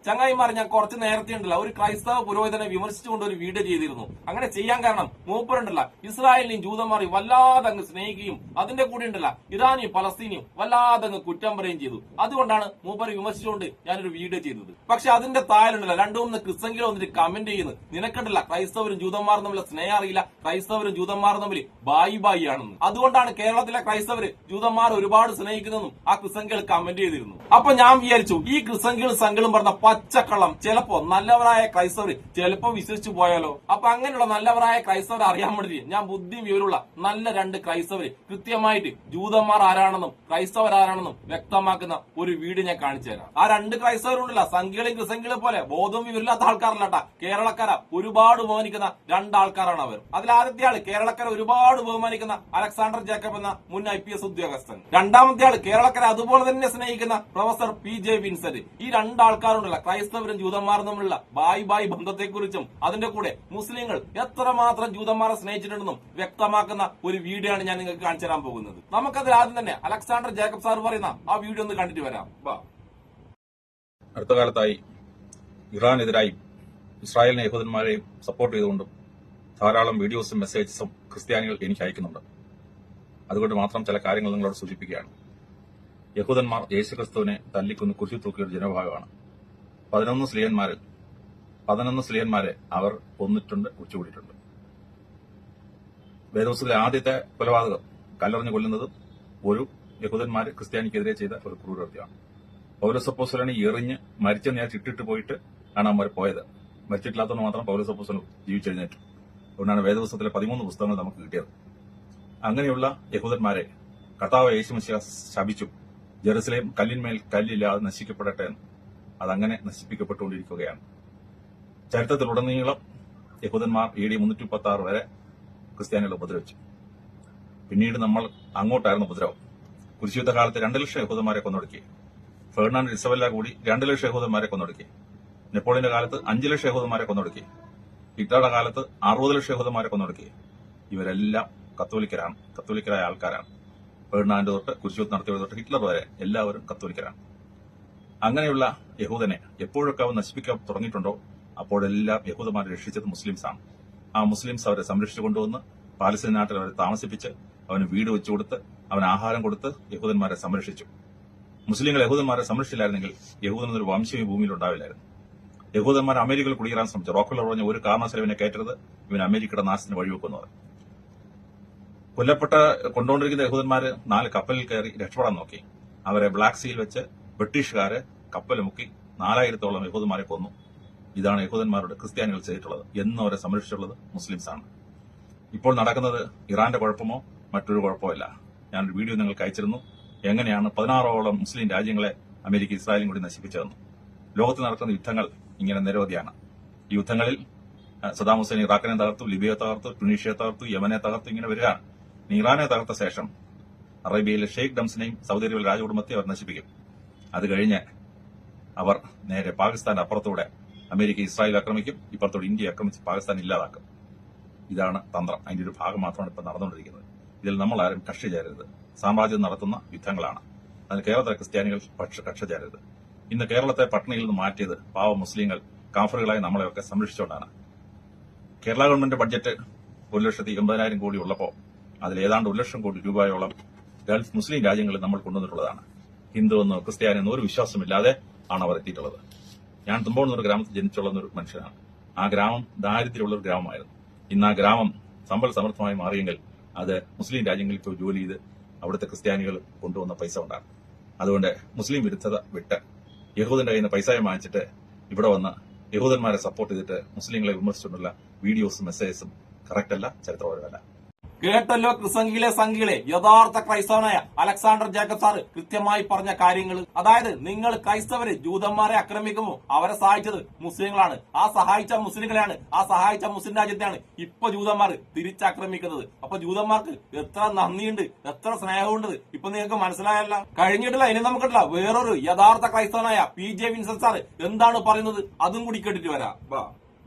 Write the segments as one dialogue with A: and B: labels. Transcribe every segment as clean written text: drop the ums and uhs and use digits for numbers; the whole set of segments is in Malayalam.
A: ചങ്ങായിമാർ, ഞാൻ കുറച്ച് നേരത്തെ ഉണ്ടല്ല ഒരു ക്രൈസ്തവ പുരോഹിതനെ വിമർശിച്ചുകൊണ്ട് ഒരു വീഡിയോ ചെയ്തിരുന്നു. അങ്ങനെ ചെയ്യാൻ കാരണം മൂപ്പരുണ്ടല്ല ഇസ്രായേലിനെയും ജൂതന്മാരെയും വല്ലാതെ അങ്ങ് സ്നേഹിക്കുകയും അതിന്റെ കൂടെ ഉണ്ടല്ല ഇറാനെയും പലസ്തീനെയും വല്ലാതെ അങ്ങ് കുറ്റം പറയുകയും ചെയ്തു. അതുകൊണ്ടാണ് മൂപ്പരെ വിമർശിച്ചുകൊണ്ട് ഞാനൊരു വീഡിയോ ചെയ്തത്. പക്ഷെ അതിന്റെ താഴെയുണ്ടല്ല രണ്ടു മൂന്ന് ക്രിസ്തെങ്കിലും വന്നിട്ട് കമന്റ് ചെയ്യുന്നു, നിനക്കുണ്ടല്ല ക്രൈസ്തവരും ജൂതന്മാരും തമ്മിൽ സ്നേഹം അറിയില്ല, ക്രൈസ്തവരും ജൂതന്മാരും തമ്മിൽ ബായി ആണെന്ന്. അതുകൊണ്ടാണ് കേരളത്തിലെ ക്രൈസ്തവര് ജൂതന്മാർ ഒരുപാട് സ്നേഹിക്കുന്നതെന്നും ആ ക്രിസ്തെങ്കിൽ കമന്റ് ചെയ്തിരുന്നു. അപ്പൊ ഞാൻ വിചാരിച്ചു ഈ ക്രിസ്തെങ്കിലും സംഘങ്ങളും പറഞ്ഞ പച്ചക്കള്ളം ചിലപ്പോ നല്ലവരായ ക്രൈസ്തവർ ചിലപ്പോ വിശ്വസിച്ചു പോയാലോ. അപ്പൊ അങ്ങനെയുള്ള നല്ലവരായ ക്രൈസ്തവരെ അറിയാൻ വേണ്ടി ഞാൻ ബുദ്ധിയും വിവരമുള്ള നല്ല രണ്ട് ക്രൈസ്തവര് കൃത്യമായിട്ട് ജൂതന്മാർ ആരാണെന്നും ക്രൈസ്തവർ ആരാണെന്നും വ്യക്തമാക്കുന്ന ഒരു വീഡിയോ ഞാൻ കാണിച്ചു തരാം. ആ രണ്ട് ക്രൈസ്തവരുണ്ടല്ല സംഖ്യകളും ക്രിസ്തെങ്കിലും പോലെ ബോധവും വിവരമില്ലാത്ത ആൾക്കാരല്ലാട്ട, കേരളക്കാര ഒരുപാട് ബഹുമാനിക്കുന്ന രണ്ടാൾക്കാരാണ് അവർ. അതിൽ ആദ്യത്തെ ആള് കേരളക്കാരെ ഒരുപാട് ബഹുമാനിക്കുന്ന അലക്സാണ്ടർ ജേക്കബ് എന്ന മുൻ IPS ഉദ്യോഗസ്ഥൻ. രണ്ടാമത്തെ ആള് കേരളക്കാരെ അതുപോലെ തന്നെ സ്നേഹിക്കുന്ന പ്രൊഫസർ PJ വിൻസെന്റ്. ഈ രണ്ടാൾക്കാരുണ്ടല്ല ക്രൈസ്തവരും ജൂതന്മാരും തമ്മിലുള്ള ബായി ബന്ധത്തെക്കുറിച്ചും അതിന്റെ കൂടെ മുസ്ലിങ്ങൾ എത്രമാത്രം ജൂതന്മാരെ സ്നേഹിച്ചിട്ടുണ്ടെന്നും വ്യക്തമാക്കുന്ന ഒരു വീഡിയോ ആണ് ഞാൻ നിങ്ങൾക്ക് കാണിച്ചു തരാൻ പോകുന്നത്. നമുക്കതിൽ ആദ്യം തന്നെ അലക്സാണ്ടർ ജേക്കബ് സാർ പറയുന്ന ആ വീഡിയോ ഒന്ന് കണ്ടിട്ട് വരാം.
B: അടുത്ത കാലത്തായി ഇറാനെതിരായി ഇസ്രായേലിനെ യഹൂദന്മാരെയും സപ്പോർട്ട് ചെയ്തുകൊണ്ടും ധാരാളം വീഡിയോസും മെസ്സേജസും ക്രിസ്ത്യാനികൾ എനിക്ക് അയക്കുന്നുണ്ട്. അതുകൊണ്ട് മാത്രം ചില കാര്യങ്ങൾ നിങ്ങളോട് സൂചിപ്പിക്കുകയാണ്. യഹൂദന്മാർ യേശുക്രിസ്തുവിനെ തല്ലിക്കൊന്ന് കുരിശിൽ തൂക്കിയ ഒരു ജനവിഭാഗമാണ്. 11 സ്ലീഹന്മാരെ അവർ കൊന്നിട്ടുണ്ട്, കുഴിച്ചുകൂടിയിട്ടുണ്ട്. വേദപുസ്തകത്തിലെ ആദ്യത്തെ കൊലപാതകം കല്ലെറിഞ്ഞ് കൊല്ലുന്നതും ഒരു യഹൂദന്മാർ ക്രിസ്ത്യാനിക്കെതിരെ ചെയ്ത ഒരു ക്രൂരകൃത്യമാണ്. പൗലോസപ്പോസ്തലനെ എറിഞ്ഞ് മരിച്ച നേരെ ഇട്ടിട്ട് പോയിട്ട് ആണ് അവർ പോയത്. മരിച്ചിട്ടില്ലാത്തതുകൊണ്ട് മാത്രം പൗലോസപ്പോസ്തലൻ ജീവിച്ചെഴുന്നേറ്റു. അതുകൊണ്ടാണ് വേദപുസ്തകത്തിലെ 13 പുസ്തകങ്ങൾ നമുക്ക് കിട്ടിയത്. അങ്ങനെയുള്ള യഹൂദന്മാരെ കർത്താവ് യേശുമിശിഹ ശപിച്ചു, ജെറുസലേം കല്ലിന്മേൽ കല്ലില്ലാതെ നശിക്കപ്പെടട്ടെ എന്ന്. അതങ്ങനെ നശിപ്പിക്കപ്പെട്ടുകൊണ്ടിരിക്കുകയാണ്. ചരിത്രത്തിലുടനീളം യഹൂദന്മാർ AD 336 വരെ ക്രിസ്ത്യാനികളെ ഉപദ്രവിച്ചു. പിന്നീട് നമ്മൾ അങ്ങോട്ടായിരുന്നു ഉപദ്രവം. കുരിശുയുദ്ധ കാലത്ത് 2 ലക്ഷം യഹൂദന്മാരെ കൊന്നൊടുക്കി. ഫെർണാണ്ടോ ഇസബെല്ല കൂടി 2 ലക്ഷം യഹൂദന്മാരെ കൊന്നൊടുക്കി. നെപ്പോളിയന്റെ കാലത്ത് 5 ലക്ഷം യഹൂദന്മാരെ കൊന്നൊടുക്കി. ഹിറ്റ്ലറുടെ കാലത്ത് 60 ലക്ഷം യഹൂദന്മാരെ കൊന്നൊടുക്കി. ഇവരെല്ലാം കത്തോലിക്കരായ ആൾക്കാരാണ്. ഫെർണാണ്ടോ തൊട്ട് കുരിശുയുദ്ധം നടത്തിയത് തൊട്ട് ഹിറ്റ്ലർ വരെ എല്ലാവരും കത്തോലിക്കരാണ്. അങ്ങനെയുള്ള യഹൂദനെ എപ്പോഴൊക്കെ അവർ നശിപ്പിക്കാൻ തുടങ്ങിയിട്ടുണ്ടോ അപ്പോഴെല്ലാം യഹൂദന്മാരെ രക്ഷിച്ചത് മുസ്ലിംസാണ്. ആ മുസ്ലിംസ് അവരെ സംരക്ഷിച്ചു കൊണ്ടുവന്ന് പാലസ്തീൻ നാട്ടിൽ അവരെ താമസിപ്പിച്ച് അവന് വീട് വെച്ചു കൊടുത്ത് അവന് ആഹാരം കൊടുത്ത് യഹൂദന്മാരെ സംരക്ഷിച്ചു. മുസ്ലിങ്ങൾ യഹൂദന്മാരെ സംരക്ഷിച്ചില്ലായിരുന്നെങ്കിൽ യഹൂദനൊരു വംശം ഈ ഭൂമിയിൽ ഉണ്ടാവില്ലായിരുന്നു. യഹൂദന്മാർ അമേരിക്കയിൽ കുടിയേറാൻ ശ്രമിച്ചു. റോക്കലർ പറഞ്ഞ ഒരു കാരണവശാലും ഇവനെ കയറ്റരുത്, ഇവൻ അമേരിക്കയുടെ നാശത്തിന് വഴിവെക്കുന്നത്. കൊണ്ടുകൊണ്ടിരിക്കുന്ന യഹൂദന്മാര് 4 കപ്പലിൽ കയറി രക്ഷപ്പെടാൻ നോക്കി. അവരെ ബ്ലാക്ക് സീയിൽ വെച്ച് ബ്രിട്ടീഷുകാരെ കപ്പൽ മുക്കി 4000-ഓളം യഹൂദന്മാരെ കൊന്നു. ഇതാണ് യഹൂദന്മാരുടെ ക്രിസ്ത്യാനികൾ ചെയ്തിട്ടുള്ളത്. എന്നും അവരെ സംരക്ഷിച്ചിട്ടുള്ളത് മുസ്ലിംസാണ്. ഇപ്പോൾ നടക്കുന്നത് ഇറാന്റെ കുഴപ്പമോ മറ്റൊരു കുഴപ്പമില്ല. ഞാനൊരു വീഡിയോ നിങ്ങൾക്ക് അയച്ചിരുന്നു. എങ്ങനെയാണ് 16ഓളം മുസ്ലിം രാജ്യങ്ങളെ അമേരിക്ക ഇസ്രായേലും കൂടി നശിപ്പിച്ചതെന്ന്. ലോകത്ത് നടക്കുന്ന യുദ്ധങ്ങൾ ഇങ്ങനെ നിരവധിയാണ്. ഈ യുദ്ധങ്ങളിൽ സദാം ഹുസൈൻ ഇറാഖിനെ തകർത്തു, ലിബിയെ തകർത്തു, ടുണീഷ്യയെ തകർത്തു, യമനെ തകർത്തു, ഇങ്ങനെ വരികയാണ്. ഇറാനെ തകർത്ത ശേഷം അറേബ്യയിലെ ഷെയ്ഖ് ഡംസിനെയും സൗദി അറേബ്യയിലെ രാജകുടുംബത്തെ അവർ നശിപ്പിക്കും. അത് കഴിഞ്ഞ് അവർ നേരെ പാകിസ്ഥാന്റെ അപ്പുറത്തൂടെ അമേരിക്ക ഇസ്രായേൽ ആക്രമിക്കും, ഇപ്പുറത്തോടെ ഇന്ത്യ ആക്രമിച്ച് പാകിസ്ഥാൻ ഇല്ലാതാക്കും. ഇതാണ് തന്ത്രം. അതിന്റെ ഒരു ഭാഗം മാത്രമാണ് ഇപ്പോൾ നടന്നുകൊണ്ടിരിക്കുന്നത്. ഇതിൽ നമ്മൾ ആരും കക്ഷി ചേരരുത്. സാമ്രാജ്യം നടത്തുന്ന യുദ്ധങ്ങളാണ്. അതിന് കേരളത്തിലെ ക്രിസ്ത്യാനികൾ കക്ഷി ചേരരുത്. ഇന്ന് കേരളത്തെ പട്ടിണിയിൽ നിന്ന് മാറ്റിയത് പാവ മുസ്ലിങ്ങൾ കാഫറുകളായി നമ്മളെയൊക്കെ സംരക്ഷിച്ചുകൊണ്ടാണ്. കേരള ഗവൺമെന്റ് ബഡ്ജറ്റ് 1,80,000 കോടി ഉള്ളപ്പോൾ അതിൽ ഏതാണ്ട് 1 ലക്ഷം കോടി രൂപയോളം ഗൾഫ് മുസ്ലിം രാജ്യങ്ങളിൽ നമ്മൾ കൊണ്ടുവന്നിട്ടുള്ളതാണ്. ഹിന്ദു എന്നോ ക്രിസ്ത്യാനിന്നോ ഒരു വിശ്വാസമില്ലാതെ ആണ് അവർ എത്തിയിട്ടുള്ളത്. ഞാൻ തുമ്പോൺ എന്നൊരു ഗ്രാമത്തിൽ ജനിച്ചുള്ള ഒരു മനുഷ്യനാണ്. ആ ഗ്രാമം ദാരിദ്ര്യമുള്ള ഒരു ഗ്രാമമായിരുന്നു. ഇന്ന് ആ ഗ്രാമം സമ്പൽ സമൃദ്ധമായി മാറിയെങ്കിൽ അത് മുസ്ലിം രാജ്യങ്ങളിൽ പോയി ജോലി ചെയ്ത് അവിടുത്തെ ക്രിസ്ത്യാനികൾ കൊണ്ടുവന്ന പൈസ കൊണ്ടാണ്. അതുകൊണ്ട് മുസ്ലിം വിരുദ്ധത വിട്ട് യഹൂദന്റെ കയ്യിൽ നിന്ന് പൈസ വാങ്ങിച്ചിട്ട് ഇവിടെ വന്ന് യഹൂദന്മാരെ സപ്പോർട്ട് ചെയ്തിട്ട് മുസ്ലിങ്ങളെ വിമർശിച്ചുകൊണ്ടുള്ള വീഡിയോസും മെസ്സേജസും കറക്റ്റ് അല്ല, ചരിത്രപരമല്ല.
A: കേട്ടല്ലോ സംഘികളെ യഥാർത്ഥ ക്രൈസ്തവനായ അലക്സാണ്ടർ ജേക്കബ് സാറ് കൃത്യമായി പറഞ്ഞ കാര്യങ്ങൾ. അതായത് നിങ്ങൾ ക്രൈസ്തവര് ജൂതന്മാരെ ആക്രമിക്കുമ്പോൾ അവരെ സഹായിച്ചത് മുസ്ലിങ്ങളാണ്. ആ സഹായിച്ച മുസ്ലിങ്ങളെയാണ്, ആ സഹായിച്ച മുസ്ലിം രാജ്യത്തെയാണ് ഇപ്പൊ ജൂതന്മാർ തിരിച്ചാക്രമിക്കുന്നത്. അപ്പൊ ജൂതന്മാർക്ക് എത്ര നന്ദിയുണ്ട്, എത്ര സ്നേഹമുണ്ട് ഇപ്പൊ നിങ്ങൾക്ക് മനസ്സിലായല്ല. കഴിഞ്ഞിട്ടില്ല, ഇനി നമുക്കിട്ടില്ല വേറൊരു യഥാർത്ഥ ക്രൈസ്തവനായ PJ വിൻസെന്റ് സാറ് എന്താണ് പറയുന്നത് അതും കൂടി കേട്ടിട്ട് വരാം.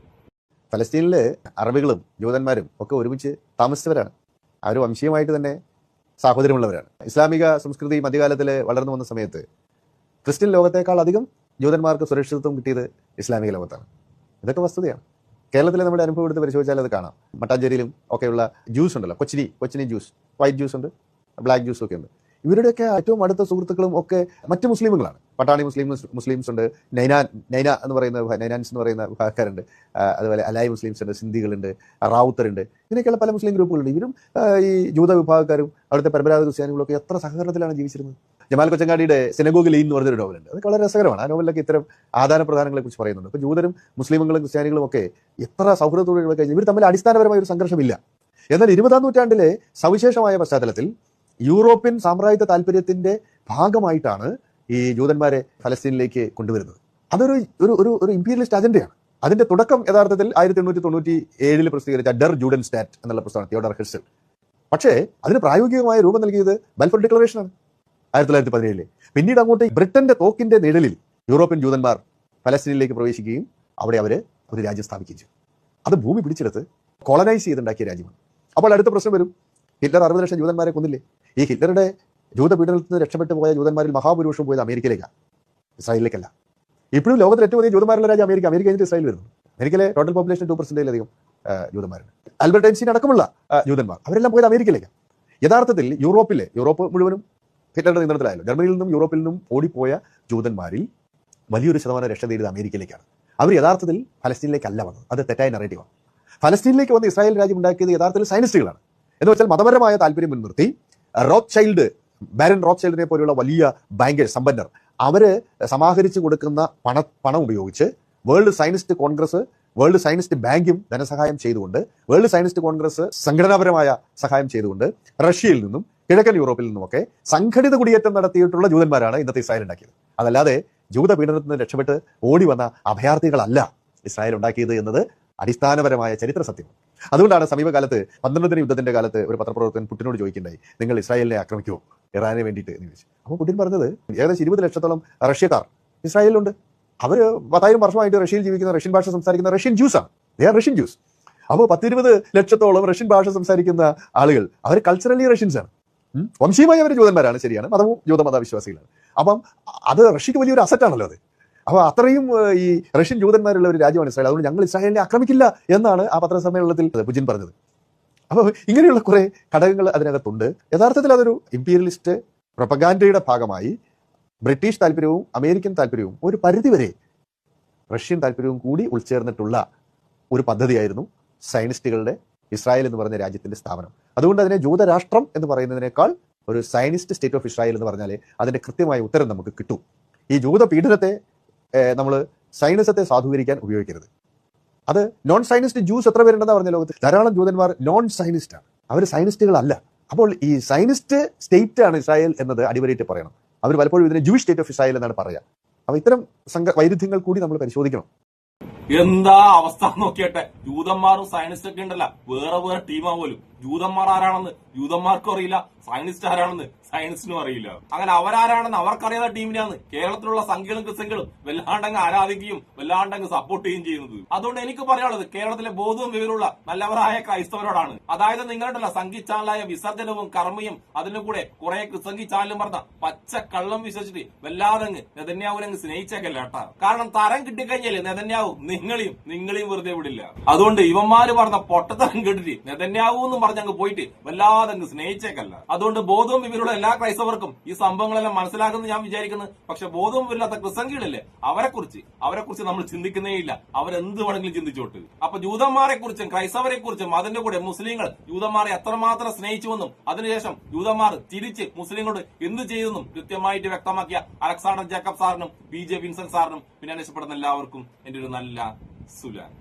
C: ഫലസ്തീനില് അറബികളും ജൂതന്മാരും ഒക്കെ ഒരുമിച്ച് താമസിച്ചവരാണ്. അവർ വംശീയമായിട്ട് തന്നെ സാഹോദര്യമുള്ളവരാണ്. ഇസ്ലാമിക സംസ്കൃതി മധ്യകാലത്തിൽ വളർന്നു വന്ന സമയത്ത് ക്രിസ്ത്യൻ ലോകത്തേക്കാൾ അധികം ജൂതന്മാർക്ക് സുരക്ഷിതത്വം കിട്ടിയത് ഇസ്ലാമിക ലോകത്താണ്. ഇതൊക്കെ വസ്തുതയാണ്. കേരളത്തിലെ നമ്മുടെ അനുഭവം എടുത്ത് പരിശോധിച്ചാൽ അത് കാണാം. മട്ടാഞ്ചേരിയിലും ഒക്കെയുള്ള ജ്യൂസ് ഉണ്ടല്ലോ, കൊച്ചിനി ജ്യൂസ്, വൈറ്റ് ജ്യൂസ് ഉണ്ട്, ബ്ലാക്ക് ജ്യൂസ് ഒക്കെ ഉണ്ട്. ഇവരുടെയൊക്കെ ഏറ്റവും അടുത്ത സുഹൃത്തുക്കളും ഒക്കെ മറ്റ് മുസ്ലിമുകളാണ്. പട്ടാണി മുസ്ലിംസ് ഉണ്ട്, നൈന എന്ന് പറയുന്ന നൈനാൻസ് എന്ന് പറയുന്ന വിഭാഗക്കാരുണ്ട്, അതുപോലെ അലായി മുസ്ലിംസ് ഉണ്ട്, സിന്ധികളുണ്ട്, റാവുത്തറുണ്ട്, ഇങ്ങനെയൊക്കെയുള്ള പല മുസ്ലിം ഗ്രൂപ്പുകളുണ്ട്. ഇവരും ഈ ജൂത വിഭാഗക്കാരും അവിടുത്തെ പരമ്പരാഗത ക്രിസ്ത്യാനികളും ഒക്കെ എത്ര സഹകരണത്തിലാണ് ജീവിച്ചിരുന്നത്. ജമാൽ കൊച്ചങ്ങാടിയുടെ സിനഗോഗ് ലീൻ എന്ന് പറഞ്ഞൊരു നോവലുണ്ട്, അതൊക്കെ വളരെ രസകരമാണ്. ആ നോവലിലൊക്കെ ഇത്തരം ആദാന പ്രധാനങ്ങളെ കുറിച്ച് പറയുന്നുണ്ട്. അപ്പോൾ ജൂതരും മുസ്ലിമുകളും ക്രിസ്ത്യാനികളും ഒക്കെ എത്ര സൗഹൃദത്തോടെ കഴിഞ്ഞു. ഇവർ തമ്മിൽ അടിസ്ഥാനപരമായ ഒരു സംഘർഷമില്ല. എന്നാൽ 20-ാം നൂറ്റാണ്ടിലെ സവിശേഷമായ പശ്ചാത്തലത്തിൽ യൂറോപ്യൻ സാമ്രാജ്യത്വ താല്പര്യത്തിന്റെ ഭാഗമായിട്ടാണ് ഈ ജൂതന്മാരെ ഫലസ്തീനിലേക്ക് കൊണ്ടുവരുന്നത്. അതൊരു ഒരു ഇമ്പീരിയലിസ്റ്റ് അജണ്ടയാണ്. അതിന്റെ തുടക്കം യഥാർത്ഥത്തിൽ 1897 പ്രസിദ്ധീകരിച്ച ഡർ ജൂഡൻ സ്റ്റാറ്റ് എന്നുള്ള പുസ്തകമാണ്, തിയോഡർ ഹെർസൽ. പക്ഷേ അതിന് പ്രായോഗികമായ രൂപം നൽകിയത് ബൽഫോർ ഡിക്ലറേഷനാണ് 1917. പിന്നീട് അങ്ങോട്ട് ബ്രിട്ടന്റെ തോക്കിന്റെ നിഴലിൽ യൂറോപ്യൻ ജൂതന്മാർ ഫലസ്തീനിലേക്ക് പ്രവേശിക്കുകയും അവിടെ അവർ ഒരു രാജ്യം സ്ഥാപിക്കുകയും ചെയ്തു. അത് ഭൂമി പിടിച്ചെടുത്ത് കോളനൈസ് ചെയ്തുണ്ടാക്കിയ രാജ്യമാണ്. അപ്പോൾ അടുത്ത പ്രശ്നം വരും, ഹിറ്റ്ലർ 60 ലക്ഷം ജൂതന്മാരെ കൊന്നില്ലേ? ഈ ഹിറ്റ്ലറുടെ ജൂതപീഡനത്തിൽ നിന്ന് രക്ഷപ്പെട്ടു പോയ ജൂതന്മാരിൽ മഹാഭൂരിപക്ഷം പോയത് അമേരിക്കയിലേക്കാണ്, ഇസ്രായേലിലേക്കല്ല. ഇപ്പോഴും ലോകത്തിൽ ഏറ്റവും അധികം ജൂതന്മാരുള്ള രാജ്യം അമേരിക്ക കഴിഞ്ഞിട്ട് ഇസ്രായേൽ വരുന്നു. അമേരിക്കയിലെ ടോട്ടൽ പോപ്പുലേഷൻ 2%-ലധികം ജൂതന്മാരുണ്ട്. ആൽബർട്ട് ഐൻസ്റ്റീൻ അടക്കമുള്ള ജൂതന്മാർ അവരെല്ലാം പോയത് അമേരിക്കയിലേക്കാണ്. യഥാർത്ഥത്തിൽ യൂറോപ്പ് മുഴുവനും ഹിറ്റ്ലറുടെ നിയന്ത്രണത്തിലായല്ലോ. ജർമ്മനിയിൽ നിന്നും യൂറോപ്പിൽ നിന്നും ഓടിപ്പോയ ജൂതന്മാരിൽ വലിയൊരു ശതമാനം രക്ഷ നേടിയത് അമേരിക്കയിലേക്കാണ്. അവർ യഥാർത്ഥത്തിൽ ഫലസ്തീനിലേക്കല്ല വന്നത്. അത് തെറ്റായ നറേറ്റീവാണ്. ഫലസ്തീനിലേക്ക് വന്ന് ഇസ്രായേൽ രാജ്യം ഉണ്ടാക്കിയത് യഥാർത്ഥത്തിൽ സയനിസ്റ്റുകളാണ്. എന്ന് വെച്ചാൽ മതപരമായ താല്പര്യം മുൻനിർത്തി ബാരൻ റോത്ത്ചൈൽഡിനെ പോലെയുള്ള വലിയ ബാങ്കേഴ്സ്, സമ്പന്നർ, അവര് സമാഹരിച്ചു കൊടുക്കുന്ന പണം ഉപയോഗിച്ച് world Zionist Congress, world Zionist ബാങ്കും ധനസഹായം ചെയ്തുകൊണ്ട്, വേൾഡ് സയനിസ്റ്റ് കോൺഗ്രസ് സംഘടനാപരമായ സഹായം ചെയ്തുകൊണ്ട് റഷ്യയിൽ നിന്നും കിഴക്കൻ യൂറോപ്പിൽ നിന്നുമൊക്കെ സംഘടിത കുടിയേറ്റം നടത്തിയിട്ടുള്ള ജൂതന്മാരാണ് ഇന്നത്തെ ഇസ്രായേൽ ഉണ്ടാക്കിയത്. അതല്ലാതെ ജൂത പീഡനത്തിൽ നിന്ന് രക്ഷപ്പെട്ട് ഓടി വന്ന അഭയാർത്ഥികളല്ല ഇസ്രായേൽ ഉണ്ടാക്കിയത് എന്നത് അടിസ്ഥാനപരമായ ചരിത്ര സത്യമാണ്. അതുകൊണ്ടാണ് സമീപകാലത്ത് 12 യുദ്ധത്തിന്റെ കാലത്ത് ഒരു പത്രപ്രവർത്തകൻ പുടിനോട് ചോദിക്കേണ്ടായി, നിങ്ങൾ ഇസ്രായേലിനെ ആക്രമിക്കുമോ ഇറാനെ വേണ്ടിയിട്ട് എന്ന് ചോദിച്ചു. അപ്പോൾ പുടിൻ പറഞ്ഞത്, ഏകദേശം 20 ലക്ഷത്തോളം റഷ്യക്കാർ ഇസ്രായേലിലുണ്ട്. അവർ 10,000 വർഷമായിട്ട് റഷ്യയിൽ ജീവിക്കുന്ന, റഷ്യൻ ഭാഷ സംസാരിക്കുന്ന റഷ്യൻ ജ്യൂസാണ്. They are Russian juice. അപ്പോൾ 10-20 ലക്ഷത്തോളം റഷ്യൻ ഭാഷ സംസാരിക്കുന്ന ആളുകൾ അവർ കൾച്ചറലി റഷ്യൻസ് ആണ്. വംശീയമായി അവർ ജൂതന്മാരാണ്, ശരിയാണ്, മതവും ജൂതമതവിശ്വാസികളാണ്. അപ്പം അത് റഷ്യക്ക് വലിയൊരു അസറ്റാണല്ലോ അത്. അപ്പോൾ അത്രയും ഈ റഷ്യൻ ജൂതന്മാരുള്ള ഒരു രാജ്യമാണ് ഇസ്രായേൽ. അതുകൊണ്ട് ഞങ്ങൾ ഇസ്രായേലിനെ ആക്രമിക്കില്ല എന്നാണ് ആ പത്രസമ്മേളനത്തിൽ പുടിൻ പറഞ്ഞത്. അപ്പോൾ ഇങ്ങനെയുള്ള കുറെ ഘടകങ്ങൾ അതിനകത്തുണ്ട്. യഥാർത്ഥത്തിൽ അതൊരു ഇമ്പീരിയലിസ്റ്റ് പ്രൊപ്പഗാൻഡയുടെ ഭാഗമായി ബ്രിട്ടീഷ് താല്പര്യവും അമേരിക്കൻ താല്പര്യവും ഒരു പരിധിവരെ റഷ്യൻ താല്പര്യവും കൂടി ഉൾച്ചേർന്നിട്ടുള്ള ഒരു പദ്ധതിയായിരുന്നു സയനിസ്റ്റുകളുടെ ഇസ്രായേൽ എന്ന് പറഞ്ഞ രാജ്യത്തിന്റെ സ്ഥാപനം. അതുകൊണ്ട് അതിനെ ജൂതരാഷ്ട്രം എന്ന് പറയുന്നതിനേക്കാൾ ഒരു സയനിസ്റ്റ് സ്റ്റേറ്റ് ഓഫ് ഇസ്രായേൽ എന്ന് പറഞ്ഞാൽ അതിന്റെ കൃത്യമായ ഉത്തരം നമുക്ക് കിട്ടും. ഈ ജൂത പീഡനത്തെ നമ്മൾ സൈനിസത്തെ സാധൂകരിക്കാൻ ഉപയോഗിക്കരുത്. അത് നോൺ സയനിസ്റ്റ് ജ്യൂസ് എത്ര പേരുണ്ടെന്ന് പറഞ്ഞ ലോകത്ത് ധാരാളം ജൂതന്മാർ നോൺ സയനിസ്റ്റ് ആണ്, അവർ സയനിസ്റ്റുകളല്ല. അപ്പോൾ ഈ സയനിസ്റ്റ് സ്റ്റേറ്റ് ആണ് ഇസ്രായേൽ എന്നത് അടിവരയിട്ട് പറയണം. അവർ പലപ്പോഴും ഇതിനെ ജൂയിഷ് സ്റ്റേറ്റ് ഓഫ് ഇസ്രായേൽ എന്നാണ് പറയുക. അപ്പൊ ഇത്തരം വൈരുദ്ധ്യങ്ങൾ കൂടി നമ്മൾ പരിശോധിക്കണം.
A: എന്താ അവസ്ഥ നോക്കിയട്ടെ, ജൂതന്മാരും സയനിസ്റ്റ് ഒക്കെ ഉണ്ടല്ല, വേറെ ടീമാ പോലും. ജൂതന്മാർ ആരാണെന്ന് ജൂതന്മാർക്കും അറിയില്ല, സയനിസ്റ്റ് ആരാണെന്ന് സയൻസിനും അറിയില്ല. അങ്ങനെ അവരാരാണെന്ന് അവർക്കറിയാത്ത ടീമിനാണ് കേരളത്തിലുള്ള സംഖ്യകളും ക്രിസ്ത്യങ്ങളും വല്ലാണ്ടങ്ങ് ആരാധിക്കുകയും വല്ലാണ്ടങ്ങ് സപ്പോർട്ട് ചെയ്യുകയും ചെയ്യുന്നത്. അതുകൊണ്ട് എനിക്ക് പറയാനുള്ളത് കേരളത്തിലെ ബോധവും വിവരമുള്ള നല്ലവരായ ക്രൈസ്തവരോടാണ്. അതായത് നിങ്ങളുണ്ടല്ല സംഘി ചാനലായ വിസർജനവും കർമ്മയും അതിന്റെ കൂടെ കുറെ സംഘി ചാനലും പറഞ്ഞ പച്ച കള്ളം വിശ്വസിച്ചിട്ട് വല്ലാതങ്ങ് നെതന്യാഹുവിനങ്ങ് സ്നേഹിച്ചേക്കല്ല കേട്ടാ. കാരണം തരം കിട്ടിക്കഴിഞ്ഞാല് നെതന്യാഹു നിങ്ങളെയും വെറുതെ വിടില്ല. അതുകൊണ്ട് ഇവന്മാര് പറഞ്ഞ പൊട്ടത്തരം കേട്ടിട്ട് നെതന്യാഹു എന്ന് പറഞ്ഞങ്ങ് പോയിട്ട് വല്ലാതങ്ങ് സ്നേഹിച്ചേക്കല്ല. അതുകൊണ്ട് ബോധവും വിവരമുള്ള എല്ലാ ക്രൈസ്തവർക്കും ഈ സംഭവങ്ങളെല്ലാം മനസ്സിലാക്കുന്നത് ഞാൻ വിചാരിക്കുന്നു. പക്ഷെ ബോധവും ഇല്ലാത്ത ക്രിസ്തങ്കികളില്ലേ, അവരെക്കുറിച്ച് നമ്മൾ ചിന്തിക്കുന്നേ ഇല്ല. അവരെന്ത് വേണമെങ്കിലും ചിന്തിച്ചോട്ട്. അപ്പൊ ജൂതന്മാരെ കുറിച്ചും ക്രൈസ്തവരെ കുറിച്ചും അതിന്റെ കൂടെ മുസ്ലിങ്ങൾ ജൂതന്മാരെ എത്രമാത്രം സ്നേഹിച്ചുവെന്നും അതിനുശേഷം ജൂതന്മാർ തിരിച്ച് മുസ്ലിങ്ങളോട് എന്ത് ചെയ്തെന്നും കൃത്യമായിട്ട് വ്യക്തമാക്കിയ അലക്സാണ്ടർ ജേക്കബ് സാറിനും BJ വിൻസെന്റ് സാറിനും പിന്നെ അന്വേഷപ്പെടുന്ന എല്ലാവർക്കും എന്റെ ഒരു നല്ല സുലാൻ.